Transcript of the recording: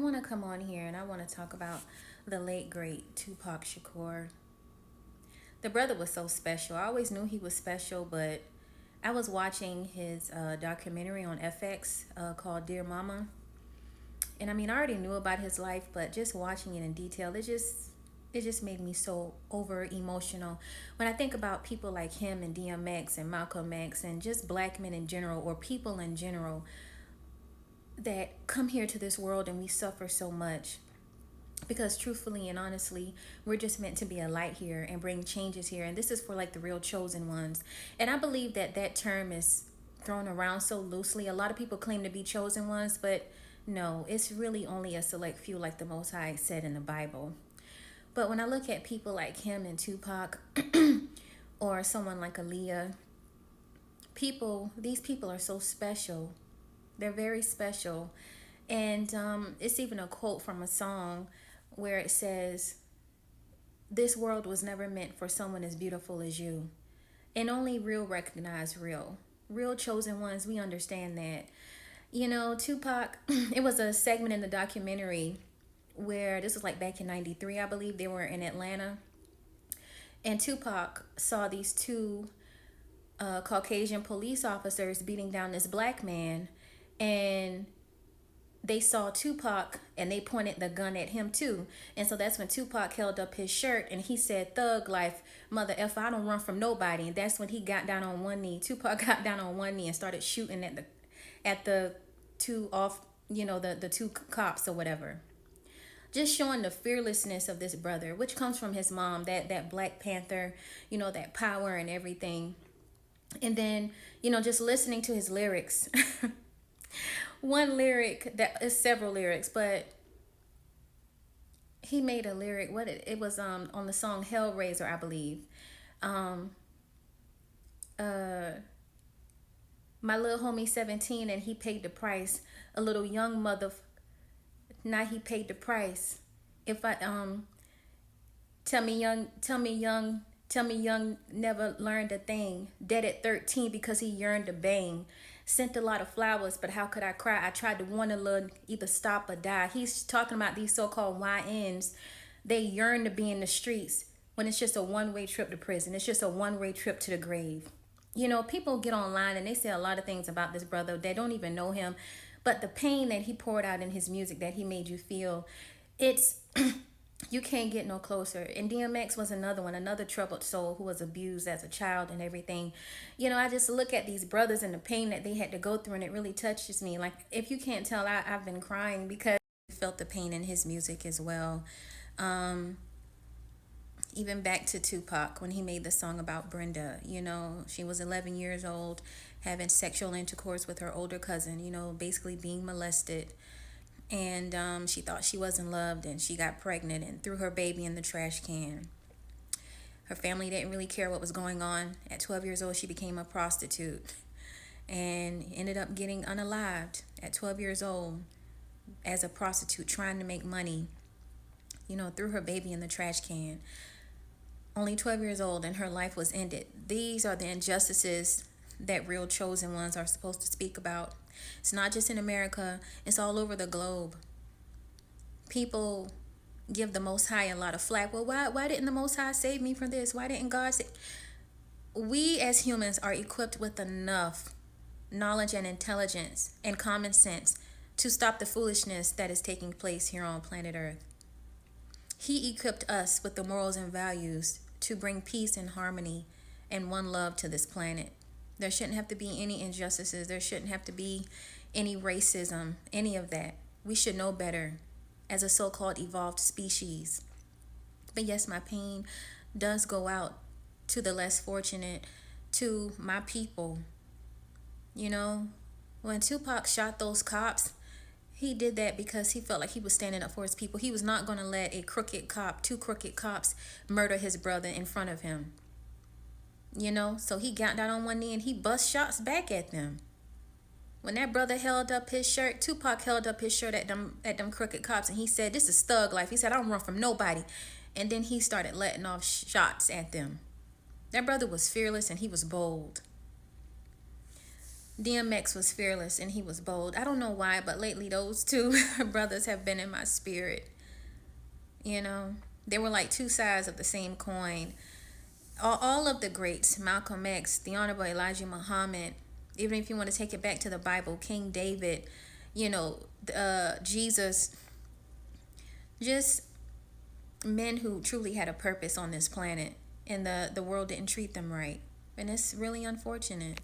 want to come on here and I want to talk about the late great Tupac Shakur. The brother was so special. I always knew he was special, but I was watching his documentary on FX called Dear Mama. And I mean, I already knew about his life, but just watching it in detail, it just made me so over emotional. When I think about people like him and DMX and Malcolm X and just black men in general or people in general that come here to this world and we suffer so much because truthfully and honestly, we're just meant to be a light here and bring changes here, and this is for like the real chosen ones. And I believe that that term is thrown around so loosely. A lot of people claim to be chosen ones, but no, it's really only a select few, like the Most High said in the Bible. But when I look at people like him and Tupac or someone like Aaliyah, these people are so special. They're very special. And it's even a quote from a song where it says, "This world was never meant for someone as beautiful as you." And only real recognize real. Real chosen ones, we understand that. You know, Tupac, it was a segment in the documentary where this was like back in 93, I believe. They were in Atlanta. And Tupac saw these two Caucasian police officers beating down this black man. And they saw Tupac and they pointed the gun at him too. And so that's when Tupac held up his shirt and he said, "Thug life, mother F, I don't run from nobody." And that's when he got down on one knee. Tupac got down on one knee and started shooting at the two off, the two cops or whatever. Just showing the fearlessness of this brother, which comes from his mom, that Black Panther, that power and everything. And then, just listening to his lyrics. One lyric, that is several lyrics, but he made a lyric. What it was on the song Hellraiser, I believe. Um uh my little homie 17 and he paid the price. A little young mother, now he paid the price. If I tell me young never learned a thing. Dead at 13 because he yearned to bang. Sent a lot of flowers, but how could I cry? I tried to warn a little, either stop or die. He's talking about these so-called YNs. They yearn to be in the streets when it's just a one-way trip to prison. It's just a one-way trip to the grave. People get online and they say a lot of things about this brother. They don't even know him. But the pain that he poured out in his music, that he made you feel, it's you can't get no closer. And DMX was another one, another troubled soul who was abused as a child and everything. I just look at these brothers and the pain that they had to go through, and it really touches me. Like, if you can't tell, I've been crying because I felt the pain in his music as well. Um, Even back to Tupac when he made the song about Brenda. She was 11 years old, having sexual intercourse with her older cousin, basically being molested. And she thought she wasn't loved and she got pregnant and threw her baby in the trash can. Her family didn't really care what was going on. At 12 years old, she became a prostitute and ended up getting unalived at 12 years old as a prostitute trying to make money. Threw her baby in the trash can. Only 12 years old and her life was ended. These are the injustices that real chosen ones are supposed to speak about. It's not just in America, it's all over the globe. People give the Most High a lot of flack. Well, why didn't the Most High save me from this? Why didn't God save? We as humans are equipped with enough knowledge and intelligence and common sense to stop the foolishness that is taking place here on planet Earth. He equipped us with the morals and values to bring peace and harmony and one love to this planet. There shouldn't have to be any injustices. There shouldn't have to be any racism, any of that. We should know better as a so-called evolved species. But yes, my pain does go out to the less fortunate, to my people. When Tupac shot those cops, he did that because he felt like he was standing up for his people. He was not going to let two crooked cops, murder his brother in front of him. So he got down on one knee and he bust shots back at them. When that brother held up his shirt, Tupac held up his shirt at them crooked cops and he said, "This is thug life." He said, "I don't run from nobody." And then he started letting off shots at them. That brother was fearless and he was bold. DMX was fearless and he was bold. I don't know why, but lately those two brothers have been in my spirit. You know, they were like two sides of the same coin. All of the greats, Malcolm X, the Honorable Elijah Muhammad, even if you want to take it back to the Bible, King David, you know, Jesus, just men who truly had a purpose on this planet, and the world didn't treat them right. And it's really unfortunate.